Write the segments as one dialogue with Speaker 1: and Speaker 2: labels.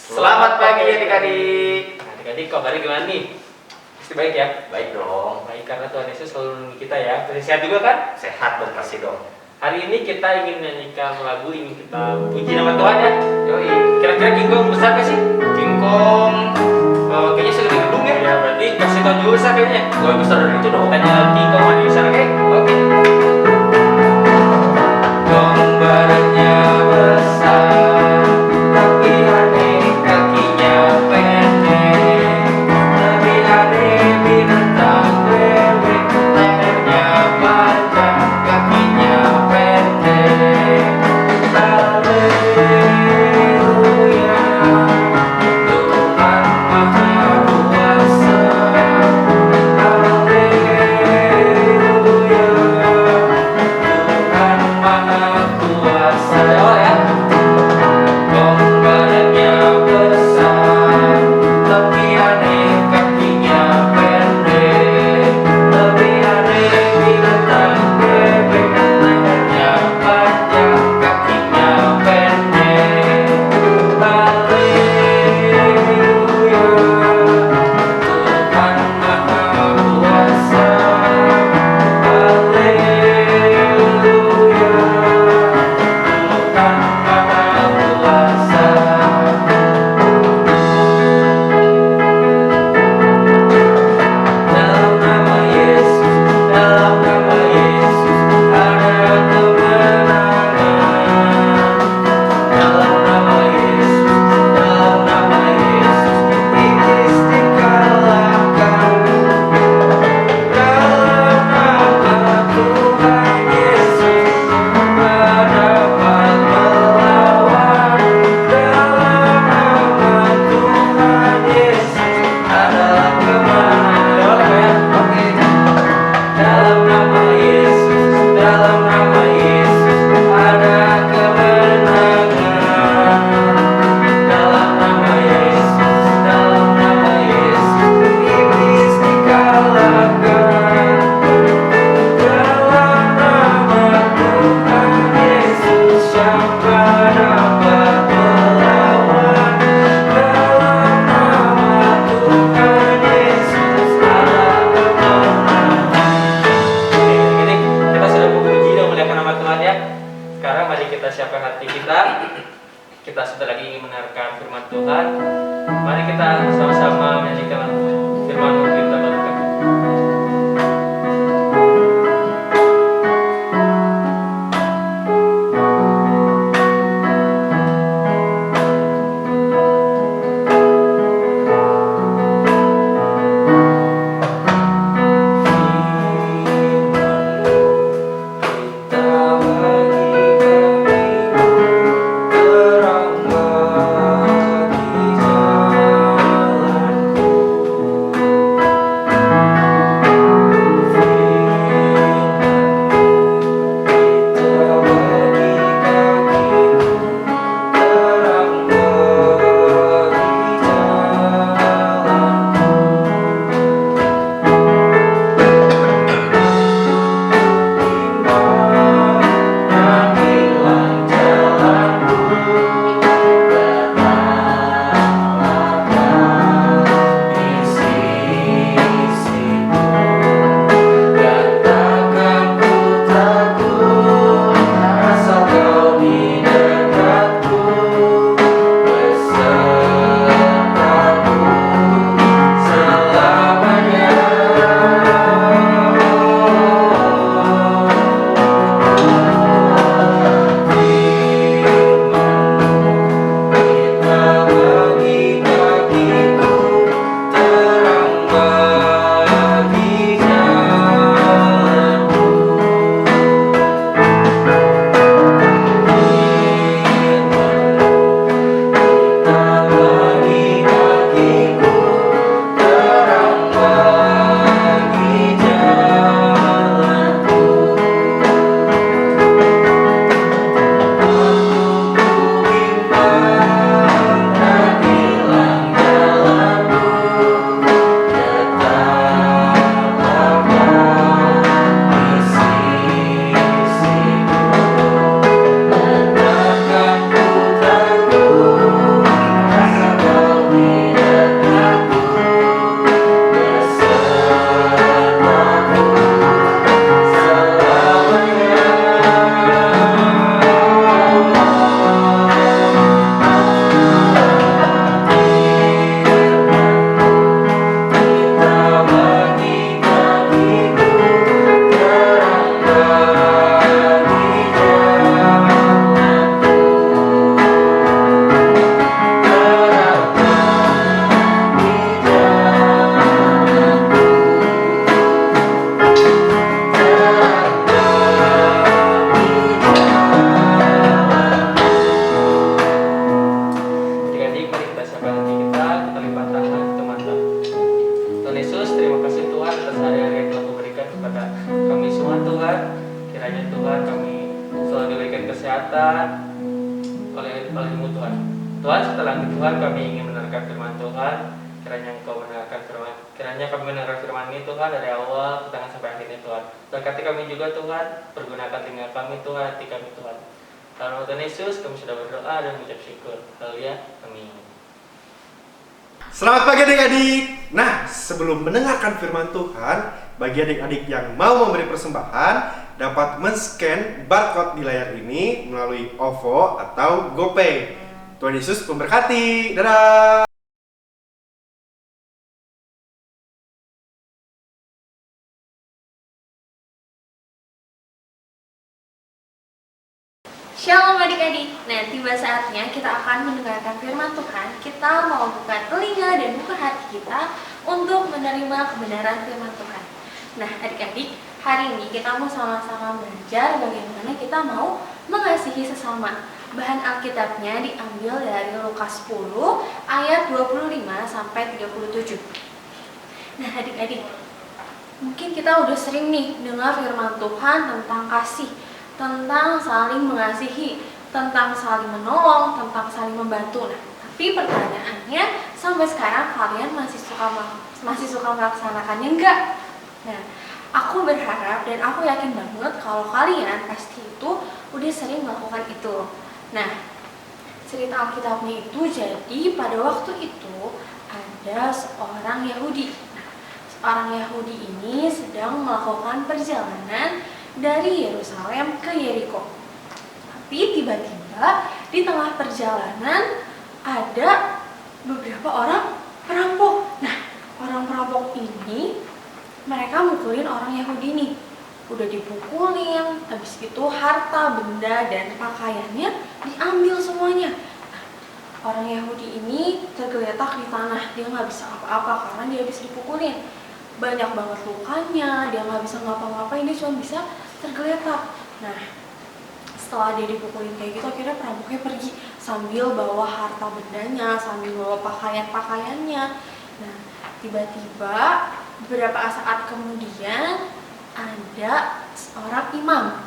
Speaker 1: Selamat pagi adik-adik.
Speaker 2: Adik-adik kabarnya gimana nih? Pasti baik ya?
Speaker 1: Baik dong.
Speaker 2: Baik karena Tuhan Yesus selalu menolong kita ya. Pasti sehat juga kan?
Speaker 1: Sehat dong pasti dong.
Speaker 2: Hari ini kita ingin menyanyikan lagu, ingin kita puji nama Tuhan ya.
Speaker 1: Yoi.
Speaker 2: Kira-kira King Kong besar gak sih?
Speaker 1: King Kong kayaknya segede gedung ya.
Speaker 2: Ya berarti kasih tau dulu besar kayaknya.
Speaker 1: Gue besar dari itu dong.
Speaker 2: Tanya King Kong mana besar kayak?
Speaker 1: Oke. Kong badannya besar, tapi aneh kakinya pendek. Lebih aneh binatang bebek, lehernya panjang, kakinya pendek. Haleluya, Tuhan Maha Kuasa. Haleluya, Tuhan Maha Kuasa. Ya. Kong badannya besar, tapi aneh kakinya pendek. Lebih aneh binatang bebek, lehernya panjang, kakinya pendek. Haleluya, Tuhan Maha Kuasa. Haleluya, Tuhan Maha Kuasa. Dalam nama Yesus, dalam nama Yesus ada kemenangan. Dalam nama Yesus, dalam nama Yesus iblis dikalahkan. Dalam nama Tuhan Yesus dapat melawan. Dalam nama Tuhan Yesus adalah kemenangan. Oke. Dalam nama Yesus, dalam nama Yesus ada kemenangan. Dalam nama Yesus, dalam nama Yesus iblis dikalahkan. Dalam nama Tuhan Yesus siapa dapat melawan? Dalam nama Tuhan Yesus adalah kemenangan.
Speaker 2: Ini kita sudah memuji dan memuliakan nama Tuhan ya. Sekarang mari kita siapkan hati kita. Kita sudah lagi ingin mendengarkan firman Tuhan. Mari kita sama-sama menyanyikan firman Tuhan kita barukan.
Speaker 1: Kita bagi kami terang bagi jalanku.
Speaker 2: Tuhan, kami ingin mendengarkan firman Tuhan. Kiranya kami mendengarkan firman ini Tuhan dari awal tangan sampai akhirnya Tuhan. Berkati kami juga Tuhan, pergunakan telinga kami Tuhan, hati kami Tuhan. Dalam nama Tuhan Yesus kami sudah berdoa dan mengucap syukur. Haleluya. Amin.
Speaker 3: Selamat pagi adik-adik. Nah, sebelum mendengarkan firman Tuhan, bagi adik-adik yang mau memberi persembahan dapat men-scan barcode di layar ini melalui OVO atau GoPay. Tuhan Yesus memberkati. Dadah.
Speaker 4: Shalom adik-adik. Nah, tiba saatnya kita akan mendengarkan firman Tuhan. Kita mau buka telinga dan buka hati kita untuk menerima kebenaran firman Tuhan. Nah, adik-adik, hari ini kita mau sama-sama belajar bagaimana kita mau mengasihi sesama. Bahan Alkitabnya diambil dari Lukas 10 ayat 25 sampai 37. Nah, adik-adik, mungkin kita udah sering nih dengar firman Tuhan tentang kasih, tentang saling mengasihi, tentang saling menolong, tentang saling membantu. Nah, tapi pertanyaannya, sampai sekarang kalian masih suka melaksanakannya enggak? Nah, aku berharap dan aku yakin banget kalau kalian pasti itu udah sering melakukan itu. Nah, cerita Alkitabnya itu jadi pada waktu itu ada seorang Yahudi. Nah, seorang Yahudi ini sedang melakukan perjalanan dari Yerusalem ke Yeriko. Tapi tiba-tiba di tengah perjalanan ada beberapa orang perampok. Nah, orang perampok ini mereka mukulin orang Yahudi ini. Udah dipukulin, habis itu harta, benda, dan pakaiannya diambil semuanya. Nah, orang Yahudi ini tergeletak di tanah. Dia nggak bisa apa-apa karena dia habis dipukulin. Banyak banget lukanya, dia nggak bisa ngapa-ngapain, dia cuma bisa tergeletak. Nah, setelah dia dipukulin kayak gitu, akhirnya perampoknya pergi sambil bawa harta bendanya, sambil bawa pakaiannya. Nah, tiba-tiba beberapa saat kemudian ada seorang imam.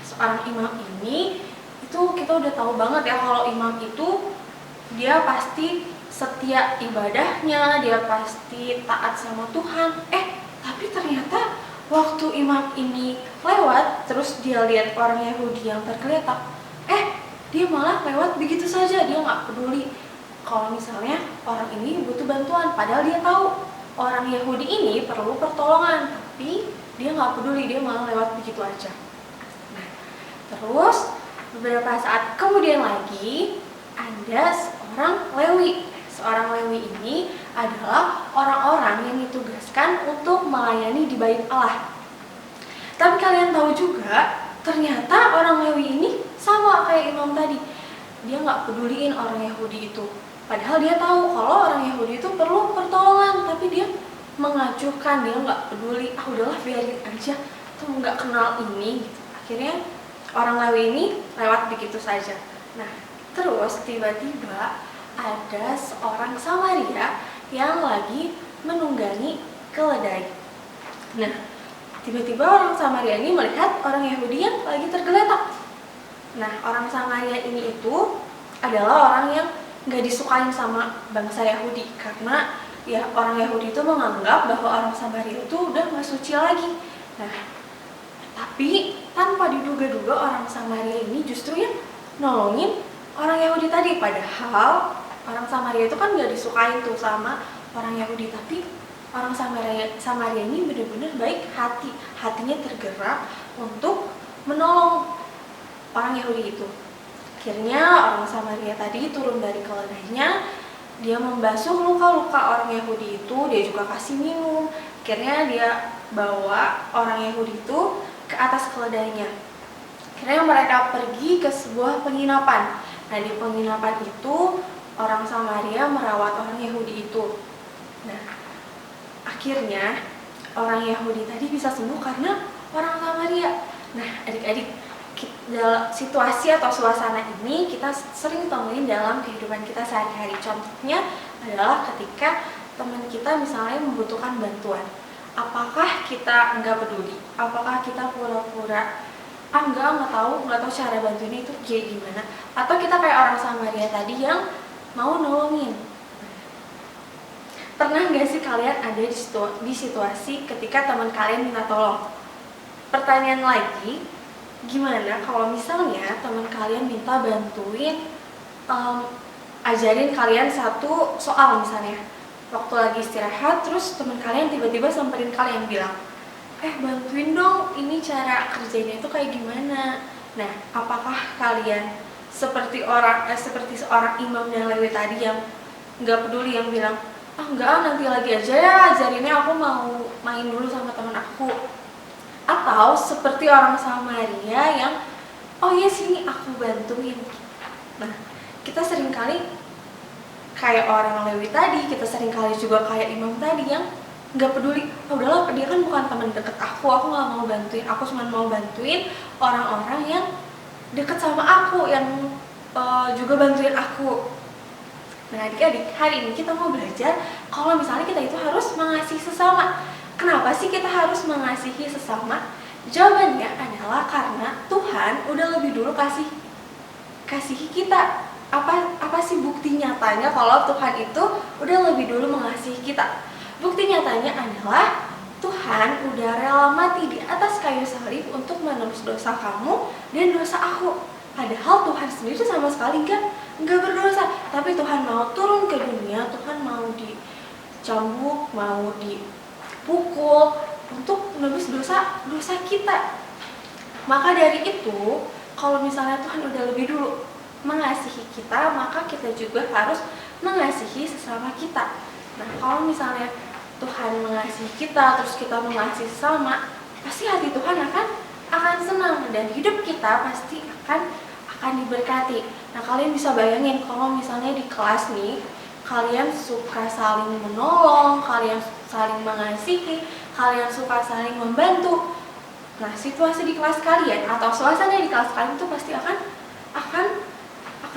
Speaker 4: Seorang imam ini itu kita udah tahu banget ya kalau imam itu dia pasti setia ibadahnya, dia pasti taat sama Tuhan. Tapi ternyata waktu imam ini lewat, terus dia lihat orang Yahudi yang tergeletak, dia malah lewat begitu saja, dia nggak peduli kalau misalnya orang ini butuh bantuan, padahal dia tahu orang Yahudi ini perlu pertolongan, tapi dia nggak peduli, dia malah lewat begitu aja. Nah, terus beberapa saat kemudian lagi ada seorang Lewi. Seorang Lewi ini adalah orang-orang yang ditugaskan untuk melayani di bait Allah. Tapi kalian tahu juga, ternyata orang Lewi ini sama kayak imam tadi. Dia nggak peduliin orang Yahudi itu. Padahal dia tahu kalau orang Yahudi itu perlu pertolongan, tapi dia mengacuhkan, dia nggak peduli. Udahlah biarin aja, tuh nggak kenal ini. Gitu. Akhirnya orang Lewi ini lewat begitu saja. Nah, terus tiba-tiba ada seorang Samaria yang lagi menunggangi keledai. Nah, tiba-tiba orang Samaria ini melihat orang Yahudi yang lagi tergeletak. Nah, orang Samaria ini itu adalah orang yang nggak disukain sama bangsa Yahudi, karena ya orang Yahudi itu menganggap bahwa orang Samaria itu udah nggak suci lagi. Nah, tapi tanpa diduga-duga orang Samaria ini justru yang nolongin orang Yahudi tadi, padahal orang Samaria itu kan nggak disukain tuh sama orang Yahudi, tapi orang Samaria ini benar-benar baik hati, hatinya tergerak untuk menolong orang Yahudi itu. Akhirnya orang Samaria tadi turun dari keledainya, dia membasuh luka-luka orang Yahudi itu, dia juga kasih minum. Akhirnya dia bawa orang Yahudi itu ke atas keledainya. Akhirnya mereka pergi ke sebuah penginapan. Nah, di penginapan itu orang Samaria merawat orang Yahudi itu. Nah, akhirnya orang Yahudi tadi bisa sembuh karena orang Samaria. Nah, adik-adik, dalam situasi atau suasana ini kita sering temuin dalam kehidupan kita sehari-hari. Contohnya adalah ketika teman kita misalnya membutuhkan bantuan. Apakah kita nggak peduli? Apakah kita pura-pura nggak tahu cara bantuinnya itu kayak gimana? Atau kita kayak orang Samaria tadi yang mau nolongin. Pernah nggak sih kalian ada di situasi ketika teman kalian minta tolong? Pertanyaan lagi, gimana kalau misalnya teman kalian minta bantuin ajarin kalian satu soal misalnya, waktu lagi istirahat, terus teman kalian tiba-tiba samperin kalian bilang, bantuin dong, ini cara kerjanya itu kayak gimana. Nah, apakah kalian seperti seorang Imam Nahrawi tadi yang nggak peduli, yang bilang, enggak, nanti lagi aja ya ajarinnya, aku mau main dulu sama teman aku? Atau seperti orang Samaria yang, oh iya sini aku bantuin. Nah, kita seringkali kayak orang Lewi tadi, kita seringkali juga kayak Imam tadi yang nggak peduli, udahlah dia kan bukan teman deket aku nggak mau bantuin, aku cuma mau bantuin orang-orang yang deket sama aku, yang juga bantuin aku. Nah, adik-adik, hari ini kita mau belajar kalau misalnya kita itu harus mengasihi sesama. Kenapa sih kita harus mengasihi sesama? Jawabannya adalah karena Tuhan udah lebih dulu kasihi kita. Apa sih bukti nyatanya kalau Tuhan itu udah lebih dulu mengasihi kita? Bukti nyatanya adalah Tuhan udah rela mati di atas kayu salib untuk menebus dosa kamu dan dosa aku. Padahal Tuhan sendiri sama sekali nggak berdosa, tapi Tuhan mau turun ke dunia, Tuhan mau dicambuk, mau dipukul untuk menebus dosa kita. Maka dari itu, kalau misalnya Tuhan udah lebih dulu mengasihi kita, maka kita juga harus mengasihi sesama kita. Nah, kalau misalnya Tuhan mengasihi kita, terus kita mengasihi sesama, pasti hati Tuhan akan senang dan hidup kita pasti akan diberkati. Nah, kalian bisa bayangin kalau misalnya di kelas nih, kalian suka saling menolong, kalian saling mengasihi, kalian suka saling membantu. Nah, situasi di kelas kalian atau suasana di kelas kalian itu pasti akan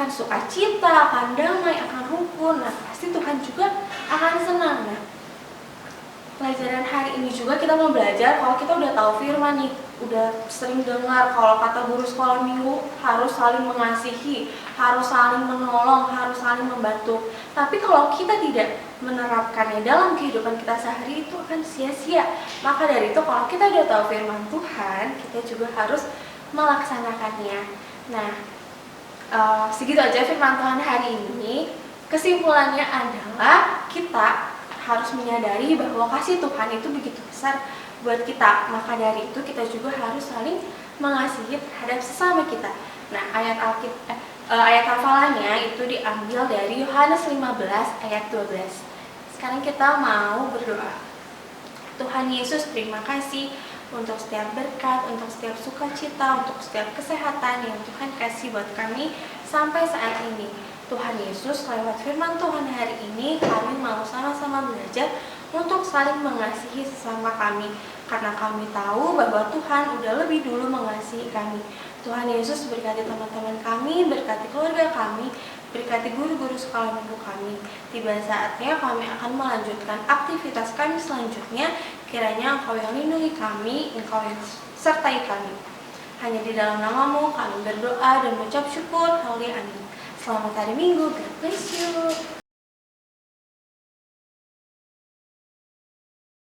Speaker 4: sukacita, akan damai, akan rukun. Nah, pasti Tuhan juga akan senang. Nah, pelajaran hari ini juga kita mau belajar kalau kita udah tahu firman nih, udah sering dengar kalau kata guru sekolah minggu harus saling mengasihi, harus saling menolong, harus saling membantu. Tapi kalau kita tidak menerapkannya dalam kehidupan kita sehari, itu akan sia-sia. Maka dari itu kalau kita udah tahu firman Tuhan, kita juga harus melaksanakannya. Nah, segitu aja firman Tuhan hari ini. Kesimpulannya adalah kita harus menyadari bahwa kasih Tuhan itu begitu besar buat kita. Maka dari itu kita juga harus saling mengasihi terhadap sesama kita. Nah, ayat hafalannya itu diambil dari Yohanes 15 ayat 12. Sekarang kita mau berdoa. Tuhan Yesus, terima kasih untuk setiap berkat, untuk setiap sukacita, untuk setiap kesehatan yang Tuhan kasih buat kami sampai saat ini. Tuhan Yesus, lewat firman Tuhan hari ini, kami mau sama-sama belajar untuk saling mengasihi sesama kami. Karena kami tahu bahwa Tuhan udah lebih dulu mengasihi kami. Tuhan Yesus, berkati teman-teman kami, berkati keluarga kami, berkati guru-guru sekolah minggu kami. Tiba saatnya kami akan melanjutkan aktivitas kami selanjutnya. Kiranya Engkau yang lindungi kami, Engkau yang sertai kami. Hanya di dalam nama-Mu kami berdoa dan mengucap syukur. Haleluya, amin. Selamat hari Minggu, God bless you.